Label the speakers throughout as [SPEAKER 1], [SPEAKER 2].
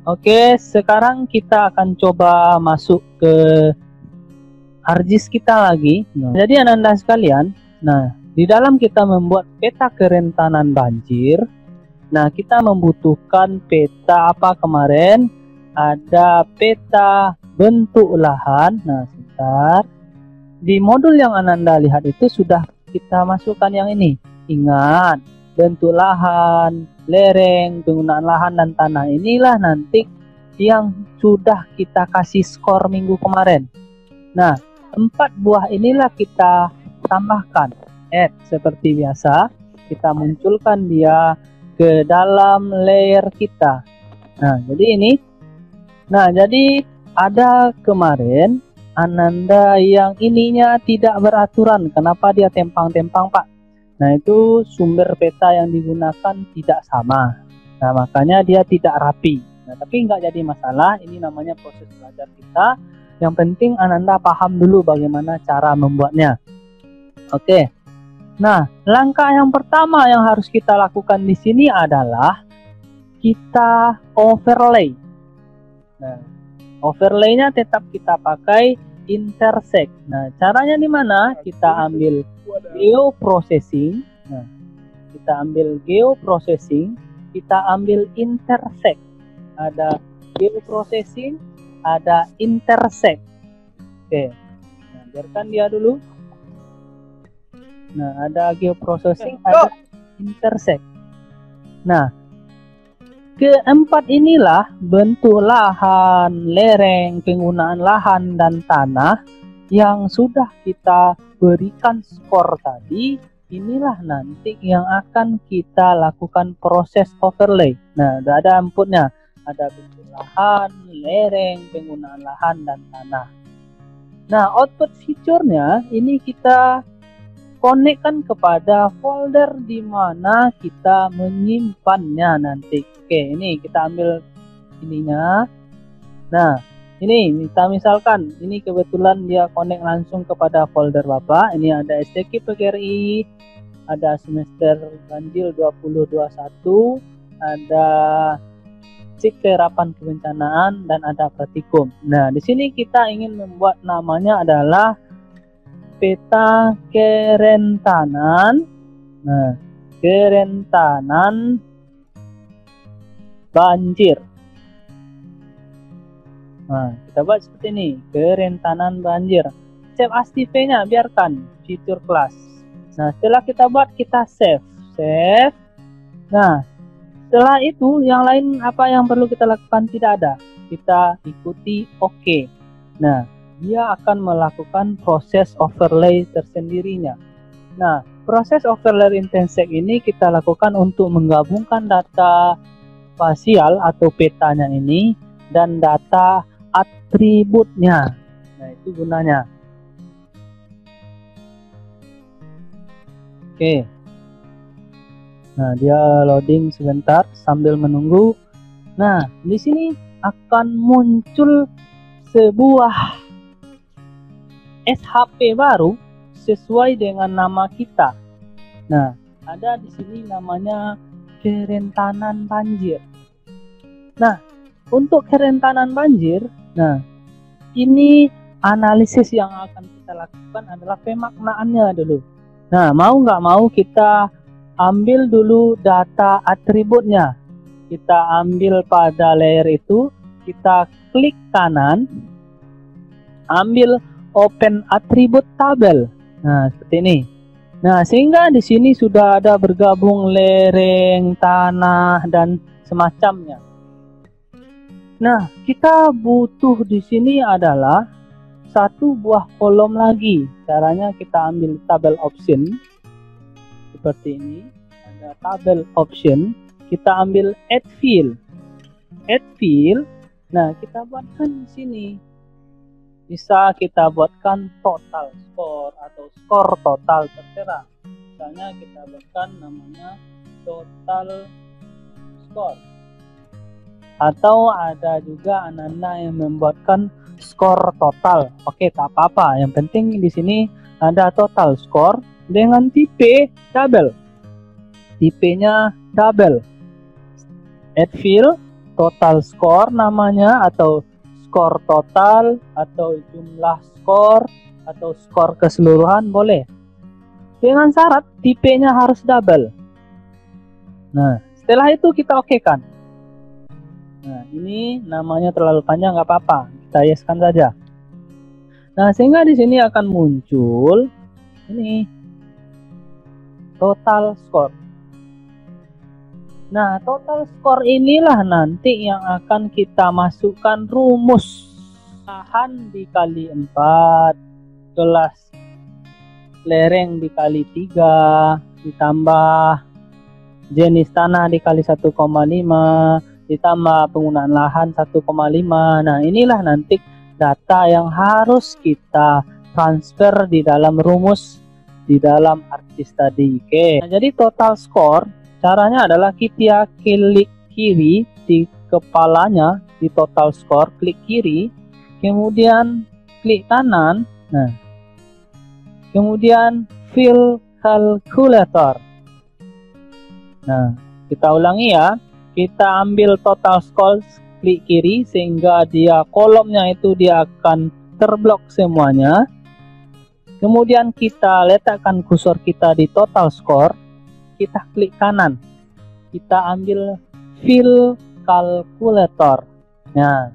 [SPEAKER 1] Oke, sekarang kita akan coba masuk ke ArcGIS kita lagi. Jadi Ananda sekalian, di dalam kita membuat peta kerentanan banjir, kita membutuhkan peta apa kemarin? Ada peta bentuk lahan. Sebentar. Di modul yang Ananda lihat itu sudah kita masukkan yang ini. Ingat, bentuk lahan, lereng, penggunaan lahan dan tanah, inilah nanti yang sudah kita kasih skor minggu kemarin. 4 buah inilah kita tambahkan, seperti biasa kita munculkan dia ke dalam layer kita. Jadi ini, jadi ada kemarin Ananda yang ininya tidak beraturan. Kenapa dia tempang-tempang, Pak? Itu sumber peta yang digunakan tidak sama. Makanya dia tidak rapi. Tapi nggak jadi masalah. Ini namanya proses belajar kita. Yang penting Ananda paham dulu bagaimana cara membuatnya. Oke. Langkah yang pertama yang harus kita lakukan di sini adalah kita overlay. Overlaynya tetap kita pakai intersect. Caranya di mana? Kita ambil geoprocessing. Kita ambil geoprocessing, kita ambil intersect. Ada geoprocessing, ada intersect. Oke. Biarkan dia dulu. Ada geoprocessing, ada intersect. Keempat inilah bentuk lahan, lereng, penggunaan lahan dan tanah yang sudah kita berikan skor tadi. Inilah nanti yang akan kita lakukan proses overlay. Udah ada inputnya, ada bentuk lahan, lereng, penggunaan lahan dan tanah. Output fiturnya ini kita konekkan kepada folder di mana kita menyimpannya nanti. Oke, ini kita ambil ininya. Ini kita misalkan, ini kebetulan dia connect langsung kepada folder Bapak. Ini ada STQ PGRI, ada semester ganjil 2021, ada cik terapan kebencanaan, dan ada pratikum. Di sini kita ingin membuat namanya adalah peta kerentanan, kerentanan banjir. Kita buat seperti ini, kerentanan banjir. Save as TV-nya, biarkan feature class. Setelah kita buat, kita save. Setelah itu yang lain apa yang perlu kita lakukan tidak ada. Kita ikuti OK. Dia akan melakukan proses overlay tersendirinya. Proses overlay intersect ini kita lakukan untuk menggabungkan data spasial atau petanya ini dan data atributnya. Itu gunanya. Oke. Dia loading sebentar sambil menunggu. Di sini akan muncul sebuah SHP baru sesuai dengan nama kita. Ada di sini namanya kerentanan banjir. Untuk kerentanan banjir, ini analisis yang akan kita lakukan adalah pemaknaannya dulu. Mau nggak mau kita ambil dulu data atributnya. Kita ambil pada layer itu, kita klik kanan, ambil open atribut tabel. Seperti ini. Sehingga di sini sudah ada bergabung lereng, tanah dan semacamnya. Kita butuh di sini adalah satu buah kolom lagi. Caranya kita ambil tabel option seperti ini. Ada tabel option. Kita ambil add field. Add field. Kita buatkan di sini. Bisa kita buatkan total score atau skor total, terserah. Misalnya kita buatkan namanya total score. Atau ada juga Ananda yang membuatkan skor total. Oke, tak apa-apa. Yang penting di sini ada total score dengan tipe double. Tipenya double. Add field, total score namanya, atau skor total, atau jumlah skor, atau skor keseluruhan boleh. Dengan syarat tipenya harus double. Nah, setelah itu kita okekan. Nah, ini namanya terlalu panjang, nggak apa-apa, kita yeskan saja. Nah, sehingga di sini akan muncul ini total score. Nah, total score inilah nanti yang akan kita masukkan rumus. Lahan dikali 4, kelas lereng dikali 3, ditambah jenis tanah dikali 1,5, ditambah penggunaan lahan 1,5. Nah, inilah nanti data yang harus kita transfer di dalam rumus di dalam ArcGIS tadi. Oke. Nah, jadi total score caranya adalah kita klik kiri di kepalanya di total score, klik kiri, kemudian klik kanan. Nah, kemudian fill calculator. Nah, kita ulangi ya. Kita ambil total score, klik kiri sehingga dia kolomnya itu dia akan terblok semuanya. Kemudian kita letakkan kursor kita di total score, kita klik kanan, kita ambil fill calculator. Nah,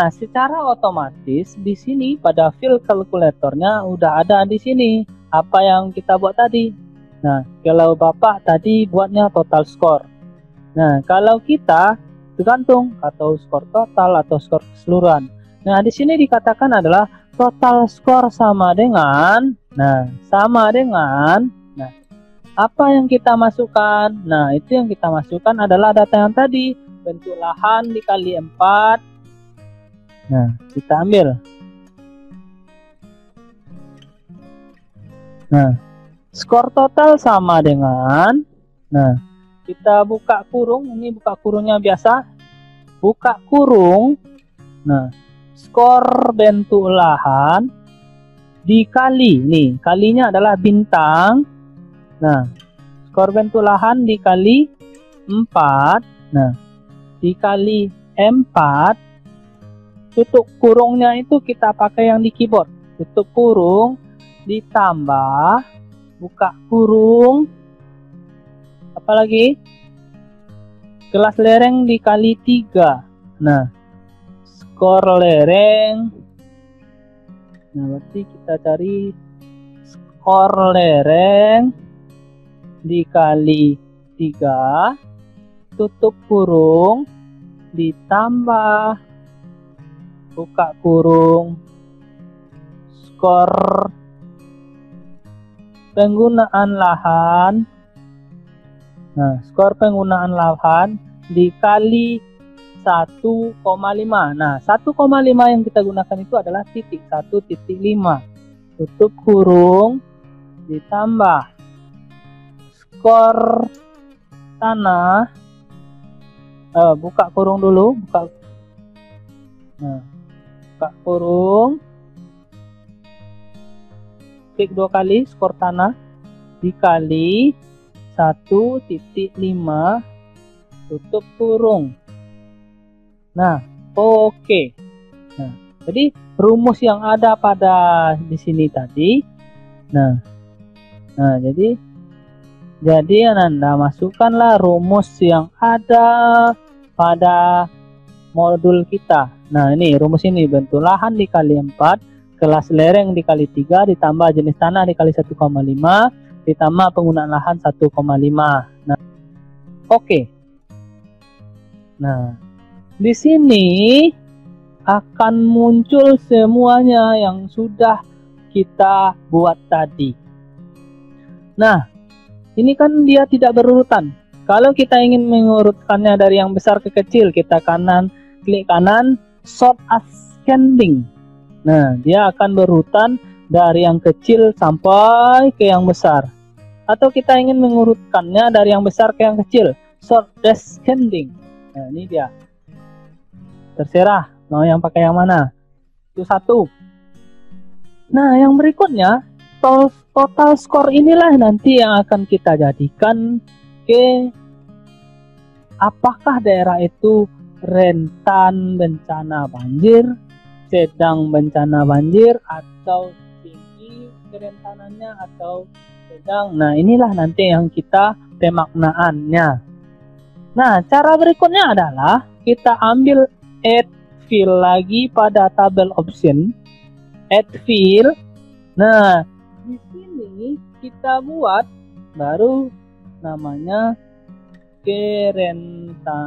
[SPEAKER 1] secara otomatis di sini pada fill calculatornya udah ada di sini apa yang kita buat tadi. Nah, kalau Bapak tadi buatnya total score. Nah, kalau kita tergantung atau skor total atau skor keseluruhan. Nah, di sini dikatakan adalah total skor sama dengan, apa yang kita masukkan? Nah, itu yang kita masukkan adalah data yang tadi, bentuk lahan dikali 4. Nah, kita ambil. Nah, skor total sama dengan, kita buka kurung, ini buka kurungnya biasa, buka kurung. Nah, skor bentuk lahan dikali, nih kalinya adalah bintang. Nah, skor bentuk lahan dikali 4. Nah, dikali 4. Tutup kurungnya itu kita pakai yang di keyboard. Tutup kurung ditambah buka kurung. Apalagi? Kelas lereng dikali 3. Nah, skor lereng. Nah, berarti kita cari skor lereng dikali 3, tutup kurung, ditambah buka kurung, skor penggunaan lahan. Nah, skor penggunaan lahan dikali 1,5. Nah, 1,5 yang kita gunakan itu adalah titik 1,5. Tutup kurung, ditambah skor tanah. Buka kurung dulu, buka kurung, klik 2 kali skor tanah dikali 1,5, tutup kurung. Nah, oke. Nah, jadi rumus yang ada pada di sini tadi. Nah, jadi Anda masukkanlah rumus yang ada pada modul kita. Nah, ini rumus ini, bentuk lahan dikali 4, kelas lereng dikali 3, ditambah jenis tanah dikali 1,5, ditambah penggunaan lahan 1,5. Nah, oke. Nah, di sini akan muncul semuanya yang sudah kita buat tadi. Nah, ini kan dia tidak berurutan. Kalau kita ingin mengurutkannya dari yang besar ke kecil, kita klik kanan, sort ascending. Nah, dia akan berurutan dari yang kecil sampai ke yang besar. Atau kita ingin mengurutkannya dari yang besar ke yang kecil, sort descending. Nah, ini dia. Terserah mau yang pakai yang mana. Itu satu. Nah, yang berikutnya, total score inilah nanti yang akan kita jadikan ke apakah daerah itu rentan bencana banjir, sedang bencana banjir, atau tinggi kerentanannya, atau sedang. Nah, inilah nanti yang kita pemaknaannya. Nah, cara berikutnya adalah kita ambil add field lagi pada tabel option. Add field. Nah, di sini kita buat baru namanya kerentanan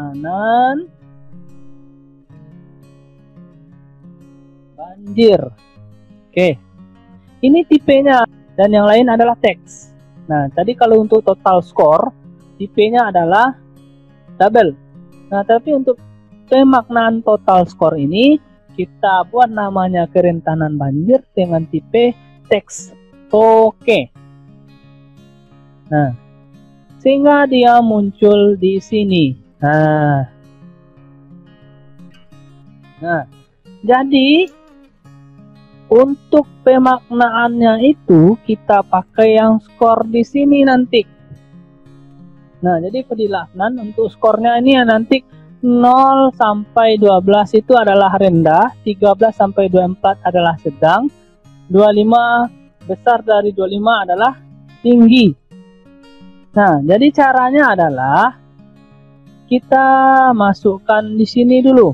[SPEAKER 1] banjir. Oke, ini tipenya, dan yang lain adalah teks. Nah, tadi kalau untuk total score, tipenya adalah tabel. Nah, tapi untuk pemaknaan total score ini, kita buat namanya kerentanan banjir dengan tipe teks. Oke. Nah, sehingga dia muncul di sini. Nah, jadi untuk pemaknaannya itu kita pakai yang skor di sini nanti. Nah, jadi penjelasan untuk skornya ini nanti 0 sampai 12 itu adalah rendah, 13 sampai 24 adalah sedang, 25 besar dari 25 adalah tinggi. Nah, jadi caranya adalah kita masukkan di sini dulu.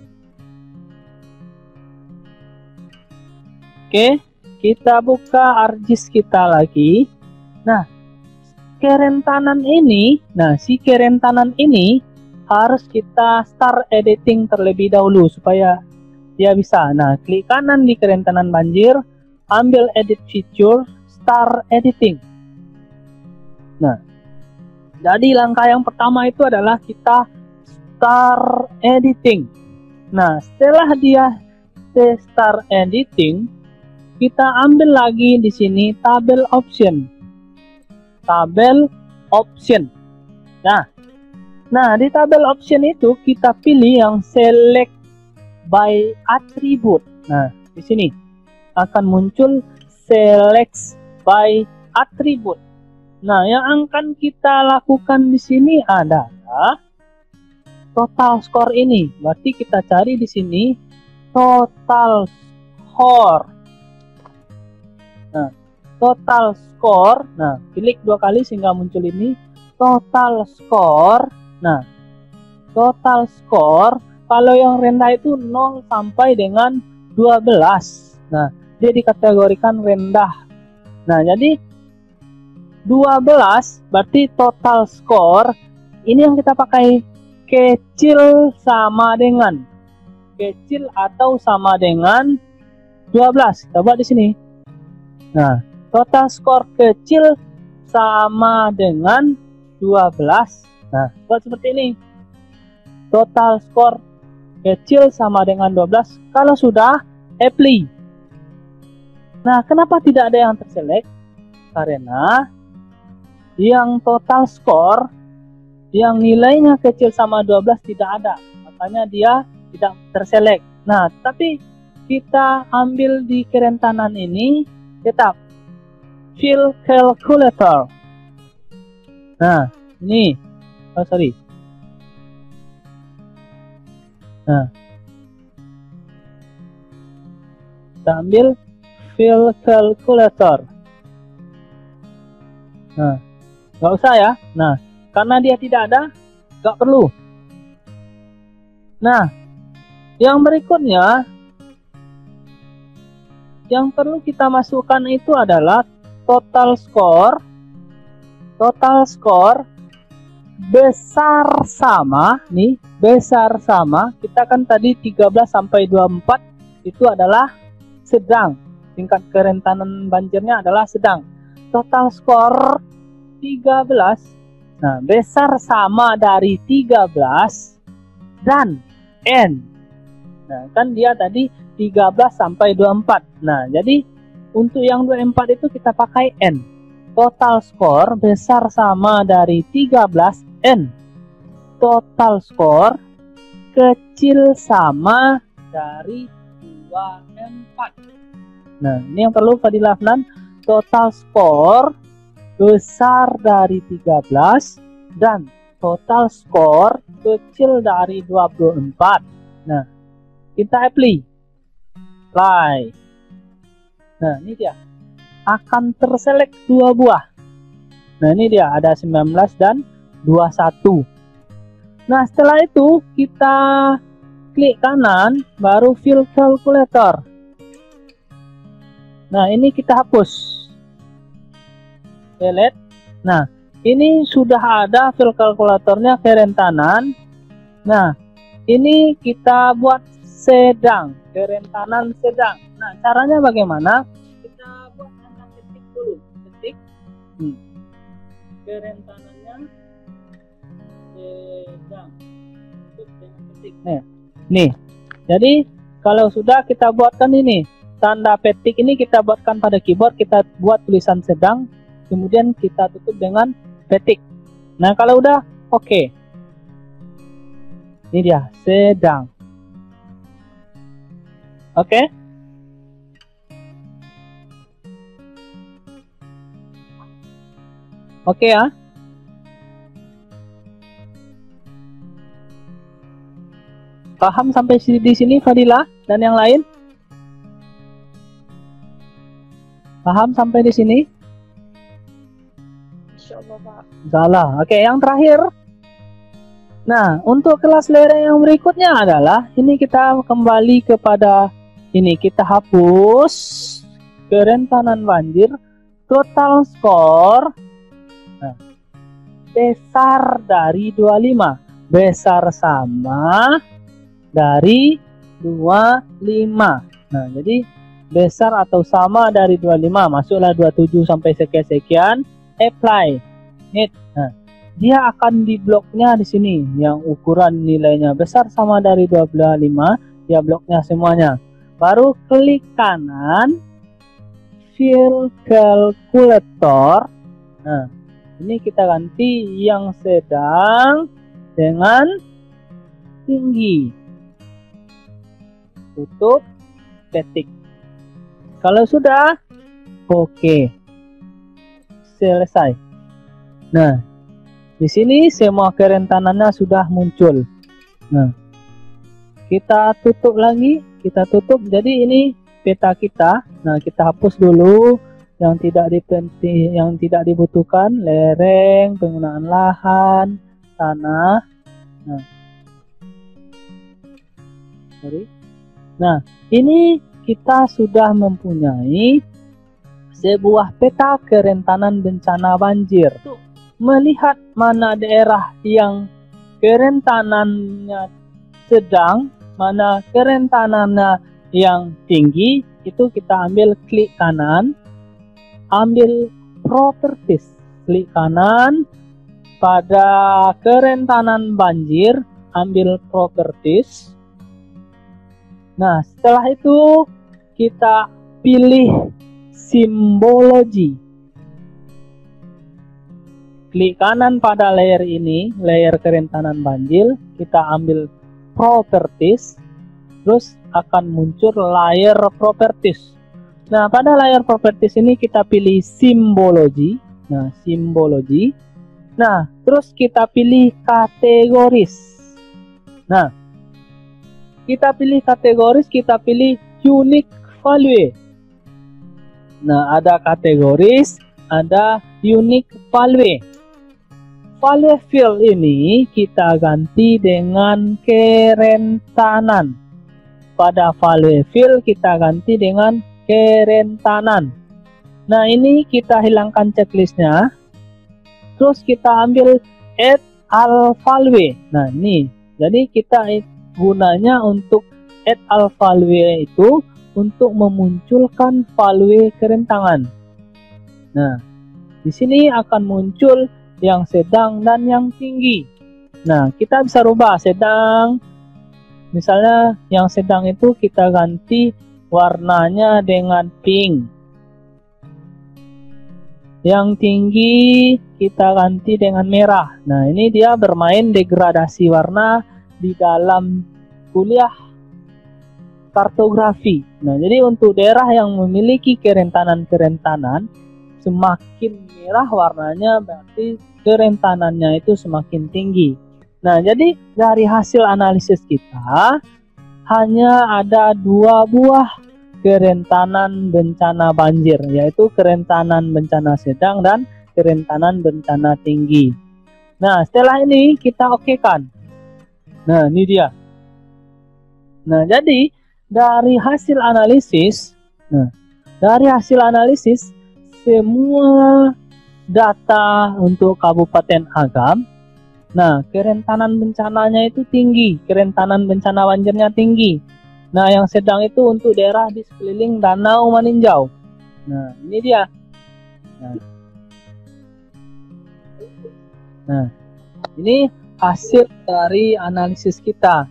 [SPEAKER 1] Oke, kita buka ArcGIS kita lagi. Nah, kerentanan ini, si kerentanan ini harus kita start editing terlebih dahulu supaya dia bisa. Nah, klik kanan di kerentanan banjir, ambil edit feature, start editing. Nah, jadi langkah yang pertama itu adalah kita start editing. Nah, setelah dia start editing, kita ambil lagi di sini tabel option. Tabel option. Nah, di tabel option itu kita pilih yang select by attribute. Nah, di sini akan muncul select by attribute. Nah, yang akan kita lakukan di sini adalah total score ini. Berarti kita cari di sini total score. Nah, total score. Nah, klik 2 kali sehingga muncul ini total score. Nah, total score kalau yang rendah itu 0 sampai dengan 12. Nah, dia dikategorikan rendah. Nah, jadi 12 berarti total score ini yang kita pakai kecil sama dengan kecil atau sama dengan 12. Kita buat di sini. Nah, total skor kecil sama dengan 12. Nah, buat seperti ini. Total skor kecil sama dengan 12. Kalau sudah, apply. Nah, kenapa tidak ada yang terselect? Karena yang total skor yang nilainya kecil sama 12 tidak ada. Makanya dia tidak terselect. Nah, tapi kita ambil di kerentanan ini, tetap field calculator. Nah, ini. Oh, sorry. Nah, kita ambil field calculator. Nah, nggak usah ya. Nah, karena dia tidak ada, nggak perlu. Nah, yang berikutnya yang perlu kita masukkan itu adalah total score. Total score besar sama, nih, besar sama. Kita kan tadi 13 sampai 24 itu adalah sedang. Tingkat kerentanan banjirnya adalah sedang. Total score 13. Nah, besar sama dari 13 dan N. Nah, kan dia tadi 13 sampai 24. Nah, jadi untuk yang 24 itu kita pakai N. Total score besar sama dari 13 N. Total score kecil sama dari 24. Nah, ini yang perlu Fadilah. Total score besar dari 13 dan total score kecil dari 24. Nah, kita apply. Nah, ini dia. Akan terselect 2 buah. Nah, ini dia ada 19 dan 21. Nah, setelah itu kita klik kanan, baru fill calculator. Nah, ini kita hapus. Delete. Nah, ini sudah ada fill kalkulatornya kerentanan. Nah, ini kita buat sedang, kerentanan sedang. Nah, caranya bagaimana? Kita buat tanda petik dulu. Petik. Kerentanannya sedang. Tutup dengan petik. Nih. Jadi, kalau sudah kita buatkan ini, tanda petik ini kita buatkan pada keyboard, kita buat tulisan sedang, kemudian kita tutup dengan petik. Nah, kalau udah oke. Ini dia, sedang. Oke. Oke ya. Paham sampai di sini Fadila dan yang lain? Paham sampai di sini?
[SPEAKER 2] Insyaallah, Pak.
[SPEAKER 1] Salah. Oke, yang terakhir. Nah, untuk kelas lereng yang berikutnya adalah ini kita kembali kepada ini, kita hapus kerentanan banjir, total skor. Nah, besar dari 25, besar sama dari 25. Nah, jadi besar atau sama dari 25, masuklah 27 sampai sekian-sekian, apply. Hit. Nah, dia akan di bloknya di sini yang ukuran nilainya besar sama dari 25, dia bloknya semuanya. Baru klik kanan, fill calculator. Nah, ini kita ganti yang sedang dengan tinggi. Tutup, petik. Kalau sudah, oke. Selesai. Nah, di sini semua kerentanannya sudah muncul. Nah, kita tutup lagi, kita tutup. Jadi ini peta kita. Nah, kita hapus dulu yang tidak dibutuhkan, lereng, penggunaan lahan, tanah. Nah, Nah, ini kita sudah mempunyai sebuah peta kerentanan bencana banjir. Melihat mana daerah yang kerentanannya sedang, mana kerentanannya yang tinggi, itu kita ambil klik kanan, ambil properties, klik kanan pada kerentanan banjir, ambil properties. Nah, setelah itu kita pilih simbologi. Klik kanan pada layer ini, layer kerentanan banjir, kita ambil properties, terus akan muncul layer properties. Nah, pada layer properties ini kita pilih simbologi. Nah, simbologi. Nah, terus kita pilih kategoris. Nah, kita pilih kategoris, kita pilih unique value. Nah, ada kategoris, ada unique value. Value field ini kita ganti dengan kerentanan. Pada value field kita ganti dengan kerentanan. Nah, ini kita hilangkan checklistnya. Terus kita ambil add all value. Nah, ini. Jadi kita gunanya untuk add all value itu untuk memunculkan value kerentangan. Nah, di sini akan muncul yang sedang dan yang tinggi. Nah, kita bisa rubah sedang. Misalnya yang sedang itu kita ganti warnanya dengan pink. Yang tinggi kita ganti dengan merah. Nah, ini dia bermain degradasi warna di dalam kuliah kartografi. Nah, jadi untuk daerah yang memiliki kerentanan-kerentanan, semakin merah warnanya berarti kerentanannya itu semakin tinggi. Nah, jadi dari hasil analisis kita hanya ada 2 buah kerentanan bencana banjir, yaitu kerentanan bencana sedang dan kerentanan bencana tinggi. Nah, setelah ini kita okekan. Nah, ini dia. Nah, jadi dari hasil analisis, semua data untuk Kabupaten Agam, nah kerentanan bencananya itu tinggi, kerentanan bencana banjirnya tinggi. Nah, yang sedang itu untuk daerah di sekeliling Danau Maninjau. Nah, ini dia. Nah, ini hasil dari analisis kita.